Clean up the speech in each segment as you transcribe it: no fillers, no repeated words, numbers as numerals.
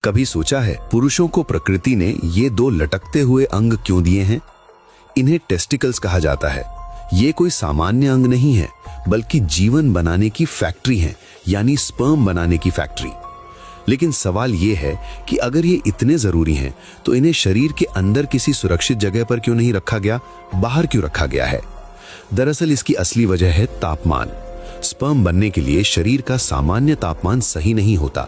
कभी सोचा है पुरुषों को प्रकृति ने ये दो लटकते हुए अंग क्यों दिए हैं? इन्हें टेस्टिकल्स कहा जाता है। ये कोई सामान्य अंग नहीं है, बल्कि जीवन बनाने की फैक्ट्री है, यानी स्पर्म बनाने की फैक्ट्री। लेकिन सवाल ये है कि अगर ये इतने जरूरी हैं, तो इन्हें शरीर के अंदर किसी सुरक्षित जगह पर क्यों नहीं रखा गया, बाहर क्यों रखा गया है? दरअसल इसकी असली वजह है तापमान। स्पर्म बनने के लिए शरीर का सामान्य तापमान सही नहीं होता।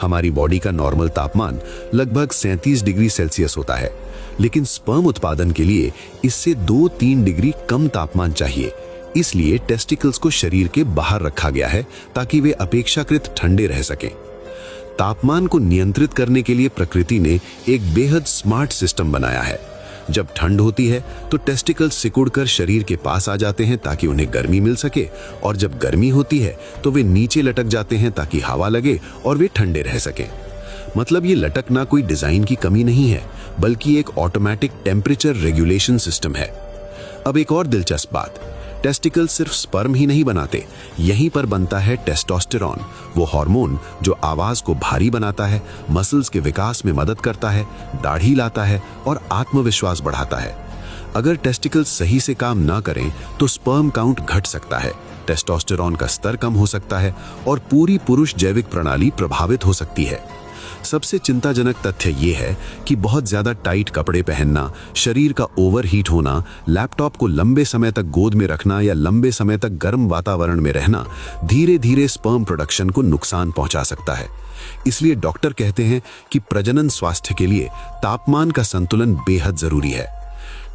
हमारी बॉडी का नॉर्मल तापमान लगभग 37 डिग्री सेल्सियस होता है, लेकिन स्पर्म उत्पादन के लिए इससे 2-3 डिग्री कम तापमान चाहिए। इसलिए टेस्टिकल्स को शरीर के बाहर रखा गया है ताकि वे अपेक्षाकृत ठंडे रह सकें। तापमान को नियंत्रित करने के लिए प्रकृति ने एक बेहद स्मार्ट सिस्टम बनाया है। जब ठंड होती है तो टेस्टिकल्स सिकुड़कर शरीर के पास आ जाते हैं ताकि उन्हें गर्मी मिल सके, और जब गर्मी होती है तो वे नीचे लटक जाते हैं ताकि हवा लगे और वे ठंडे रह सकें। मतलब ये लटकना कोई डिजाइन की कमी नहीं है, बल्कि एक ऑटोमेटिक टेम्परेचर रेगुलेशन सिस्टम है। अब एक और दिलचस्प बात, टेस्टिकल सिर्फ स्पर्म ही नहीं बनाते, यहीं पर बनता है टेस्टोस्टेरॉन, वो हार्मोन जो आवाज को भारी बनाता है, मसल्स के विकास में मदद करता है, दाढ़ी लाता है और आत्मविश्वास बढ़ाता है। अगर टेस्टिकल सही से काम ना करें तो स्पर्म काउंट घट सकता है, टेस्टोस्टेरॉन का स्तर कम हो सकता है और पूरी पुरुष जैविक प्रणाली प्रभावित हो सकती है। सबसे चिंताजनक तथ्य ये है कि बहुत ज्यादा टाइट कपड़े पहनना, शरीर का ओवरहीट होना, लैपटॉप को लंबे समय तक गोद में रखना या लंबे समय तक गर्म वातावरण में रहना धीरे धीरे स्पर्म प्रोडक्शन को नुकसान पहुंचा सकता है। इसलिए डॉक्टर कहते हैं कि प्रजनन स्वास्थ्य के लिए तापमान का संतुलन बेहद जरूरी है।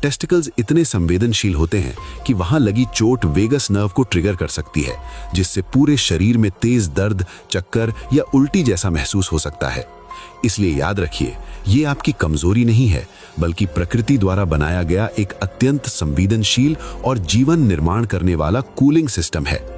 टेस्टिकल्स इतने संवेदनशील होते हैं कि वहां लगी चोट वेगस नर्व को ट्रिगर कर सकती है, जिससे पूरे शरीर में तेज दर्द, चक्कर या उल्टी जैसा महसूस हो सकता है। इसलिए याद रखिए, ये आपकी कमजोरी नहीं है, बल्कि प्रकृति द्वारा बनाया गया एक अत्यंत संवेदनशील और जीवन निर्माण करने वाला कूलिंग सिस्टम है।